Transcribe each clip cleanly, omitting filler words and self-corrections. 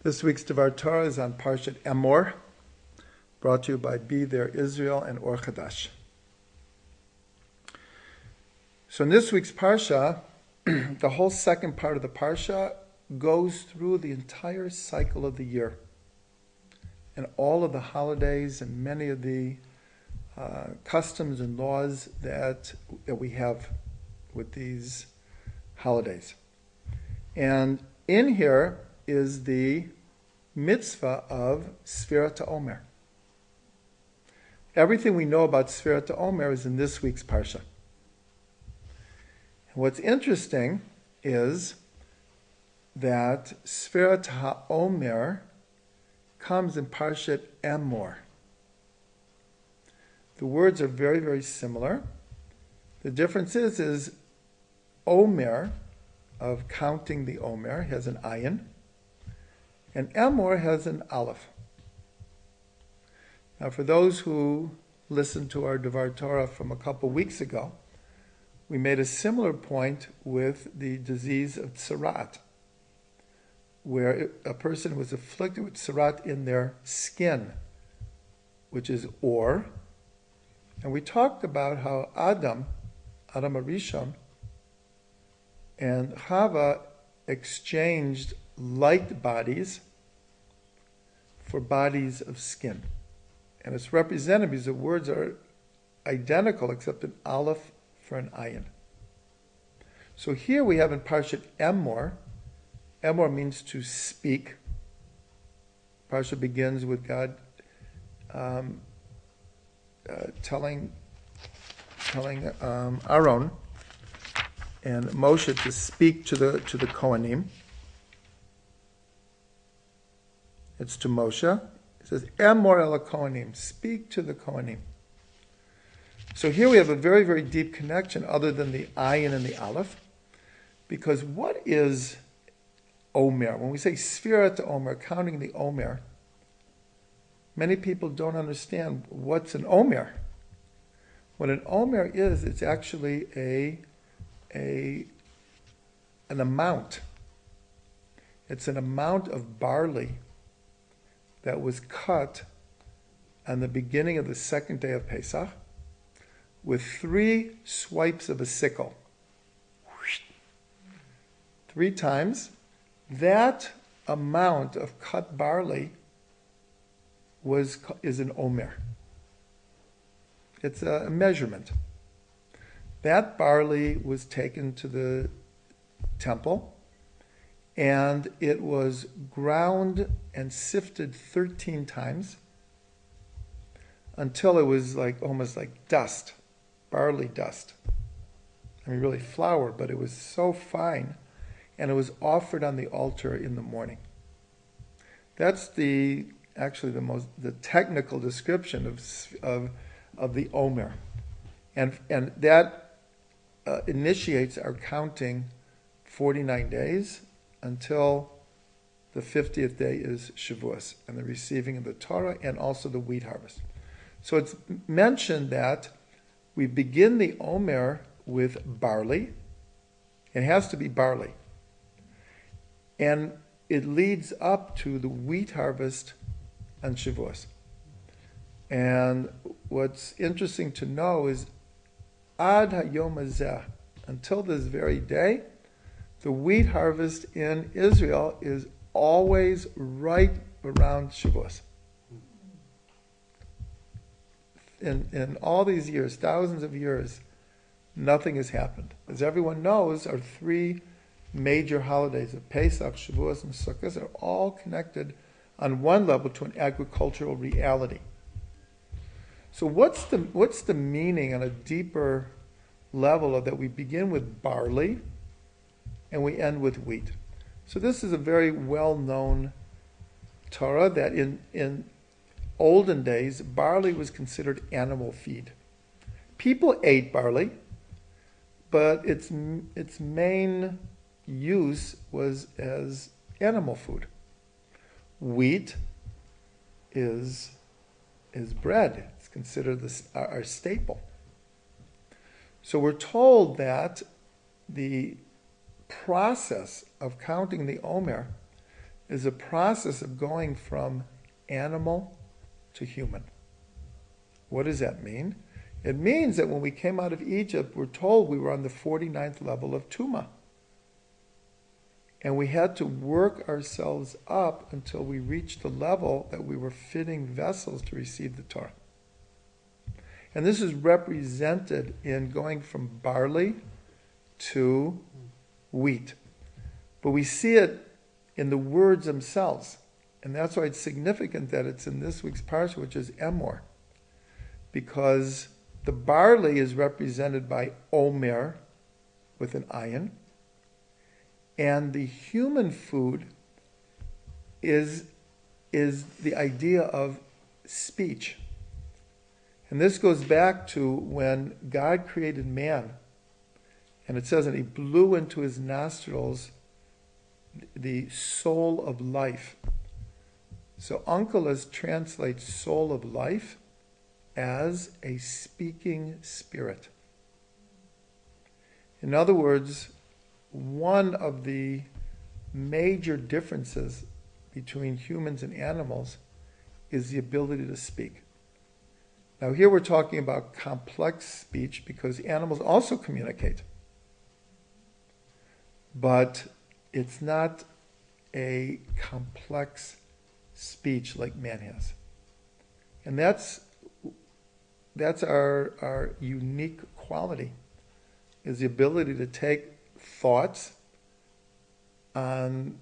This week's Devar Torah is on Parshat Emor, brought to you by Be There Israel and Or Chadash. So in this week's Parsha, the whole second part of the Parsha goes through the entire cycle of the year and all of the holidays and many of the customs and laws that we have with these holidays. And in here is the mitzvah of Sfirat HaOmer. Everything we know about Sfirat HaOmer is in this week's Parsha. And what's interesting is that Sfirat HaOmer comes in Parshat Emor. The words are very, very similar. The difference is Omer, of counting the Omer, has an ayin, and Emor has an aleph. Now, for those who listened to our Devar Torah from a couple weeks ago, we made a similar point with the disease of tsarat, where a person was afflicted with tsarat in their skin, which is or. And we talked about how Adam Arishon, and Chava exchanged light bodies for bodies of skin. And it's represented because the words are identical except an aleph for an ayin. So here we have in Parshat Emor, Emor means to speak. Parsha begins with God telling Aaron and Moshe to speak to the Kohanim. It's to Moshe. It says, Emor el Kohanim, speak to the Kohanim. So here we have a very, very deep connection other than the ayin and the aleph. Because what is Omer? When we say Sfirat Omer, counting the Omer, many people don't understand what's an Omer. What an Omer is, it's actually an amount. It's an amount of barley that was cut on the beginning of the second day of Pesach with 3 swipes of a sickle. 3 times. That amount of cut barley is an Omer. It's a measurement. That barley was taken to the temple, and it was ground and sifted 13 times until it was almost like dust, barley dust. I mean, really flour, but it was so fine, and it was offered on the altar in the morning. That's the technical description of the Omer, and that initiates our counting 49 days until the 50th day is Shavuos and the receiving of the Torah and also the wheat harvest. So it's mentioned that we begin the Omer with barley. It has to be barley. And it leads up to the wheat harvest on Shavuos. And what's interesting to know is Ad hayom hazeh, until this very day, the wheat harvest in Israel is always right around Shavuos. In all these years, thousands of years, nothing has happened. As everyone knows, our 3 major holidays of Pesach, Shavuos, and Sukkot are all connected on one level to an agricultural reality. So what's the meaning on a deeper level of that? We begin with barley and we end with wheat. So this is a very well-known Torah that in olden days, barley was considered animal feed. People ate barley, but its main use was as animal food. Wheat is bread. It's considered our staple. So we're told that the process of counting the Omer is a process of going from animal to human. What does that mean? It means that when we came out of Egypt, we're told we were on the 49th level of Tumah. And we had to work ourselves up until we reached the level that we were fitting vessels to receive the Torah. And this is represented in going from barley to wheat. But we see it in the words themselves. And that's why it's significant that it's in this week's parsha, which is Emor. Because the barley is represented by Omer, with an ayin. And the human food is the idea of speech. And this goes back to when God created man. And it says that he blew into his nostrils the soul of life. So Onkelos translates soul of life as a speaking spirit. In other words, one of the major differences between humans and animals is the ability to speak. Now here we're talking about complex speech because animals also communicate. But it's not a complex speech like man has. And that's our unique quality, is the ability to take thoughts on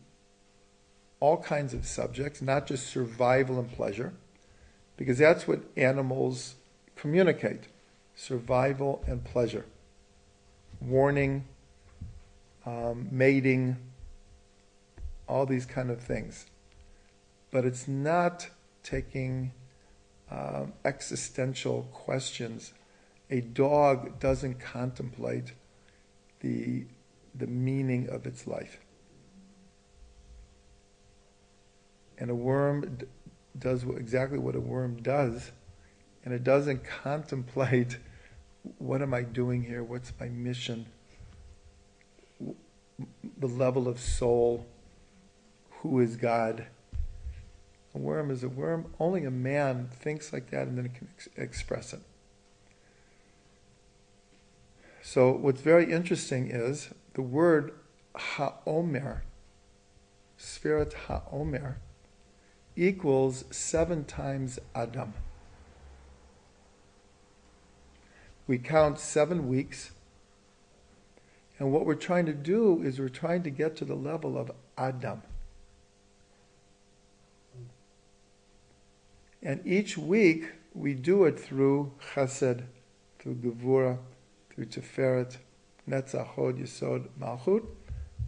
all kinds of subjects, not just survival and pleasure, because that's what animals communicate, survival and pleasure, warning, mating, all these kind of things. But it's not taking existential questions. A dog doesn't contemplate the meaning of its life. And a worm does exactly what a worm does, and it doesn't contemplate, what am I doing here? What's my mission? The level of soul. Who is God? A worm is a worm. Only a man thinks like that and then can express it. So what's very interesting is the word ha'omer, Sfirat ha'omer, equals 7 times Adam. We count 7 weeks, and what we're trying to do is we're trying to get to the level of Adam. And each week we do it through Chesed, through Gevurah, through Tiferet, Netzach, Hod, Yesod, Malchut.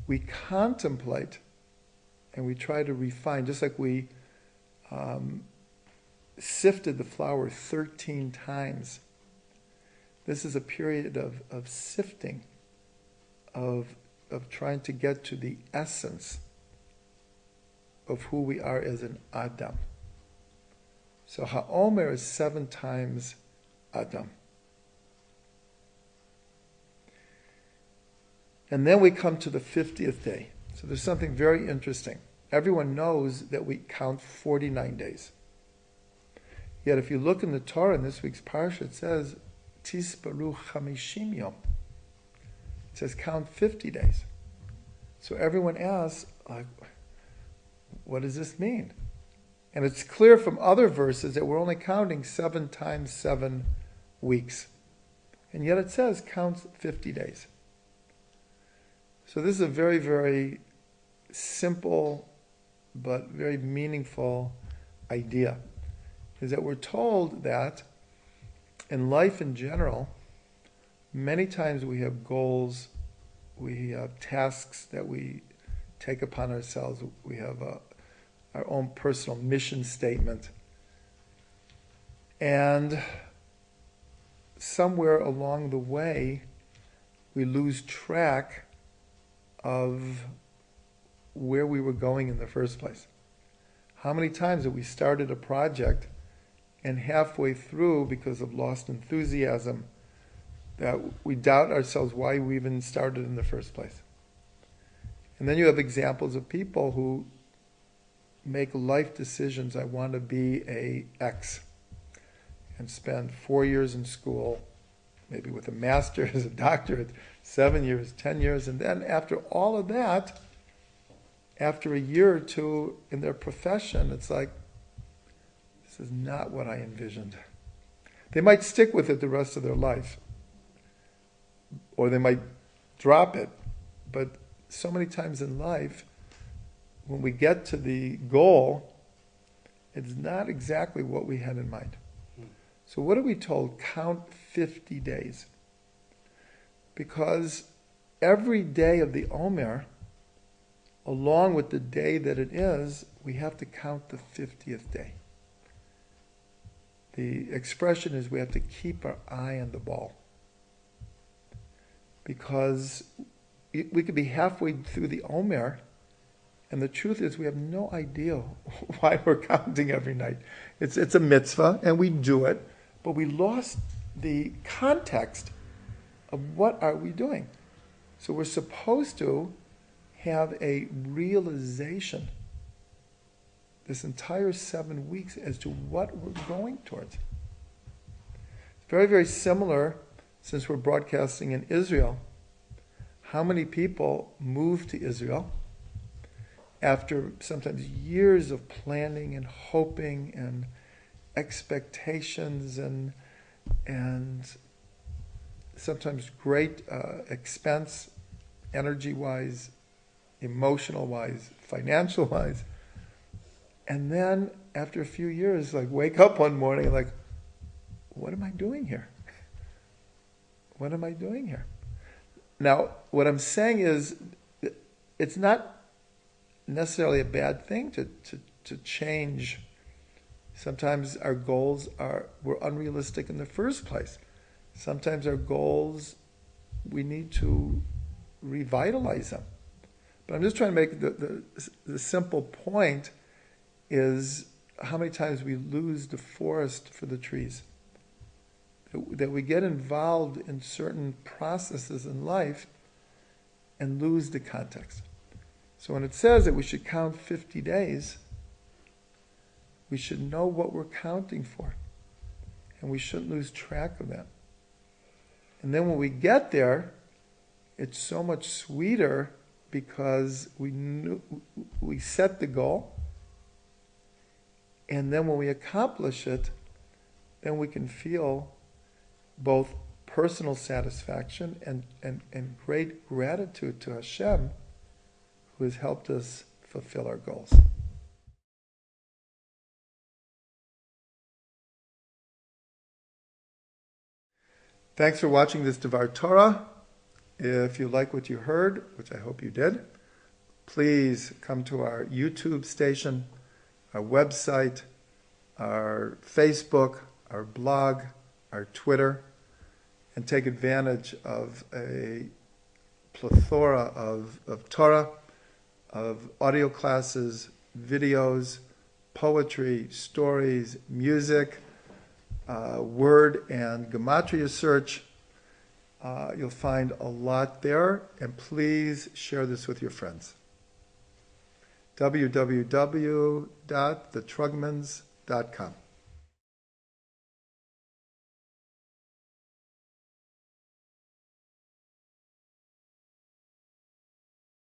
We contemplate and we try to refine, just like we sifted the flour 13 times. This is a period of sifting, of trying to get to the essence of who we are as an Adam. So ha'omer is 7 times Adam. And then we come to the 50th day. So there's something very interesting. Everyone knows that we count 49 days. Yet if you look in the Torah in this week's parsha, it says, Tisparu chamishim yom. It says count 50 days. So everyone asks, like, what does this mean? And it's clear from other verses that we're only counting 7 times 7 weeks. And yet it says count 50 days. So this is a very, very simple but very meaningful idea. Is that we're told that in life in general, many times we have goals, we have tasks that we take upon ourselves, we have our own personal mission statement. And somewhere along the way, we lose track of where we were going in the first place. How many times have we started a project and halfway through, because of lost enthusiasm, that we doubt ourselves why we even started in the first place? And then you have examples of people who make life decisions. I want to be a X and spend 4 years in school, maybe with a master's, a doctorate, 7 years, 10 years, and then after all of that, after a year or two in their profession, it's like, this is not what I envisioned. They might stick with it the rest of their life, or they might drop it, but so many times in life, when we get to the goal, it's not exactly what we had in mind. So what are we told? Count 50 days. Because every day of the Omer, along with the day that it is, we have to count the 50th day. The expression is we have to keep our eye on the ball. Because we could be halfway through the Omer, and the truth is we have no idea why we're counting every night. It's a mitzvah, and we do it, but we lost the context of what are we doing. So we're supposed to have a realization this entire 7 weeks as to what we're going towards. It's very, very similar, since we're broadcasting in Israel. How many people move to Israel after sometimes years of planning and hoping and expectations and sometimes great expense, energy-wise, emotional-wise, financial-wise. And then after a few years, like wake up one morning and like, what am I doing here? What am I doing here? Now, what I'm saying is, it's not necessarily a bad thing to change. Sometimes our goals were unrealistic in the first place. Sometimes our goals, we need to revitalize them. But I'm just trying to make the simple point is how many times we lose the forest for the trees. That we get involved in certain processes in life and lose the context. So when it says that we should count 50 days, we should know what we're counting for. And we shouldn't lose track of that. And then when we get there, it's so much sweeter because we set the goal. And then when we accomplish it, then we can feel both personal satisfaction and great gratitude to Hashem, who has helped us fulfill our goals. Thanks for watching this Devar Torah. If you like what you heard, which I hope you did, please come to our YouTube station, our website, our Facebook, our blog, our Twitter, and take advantage of a plethora of Torah, of audio classes, videos, poetry, stories, music, word and gematria search. You'll find a lot there, and please share this with your friends. www.thetrugmans.com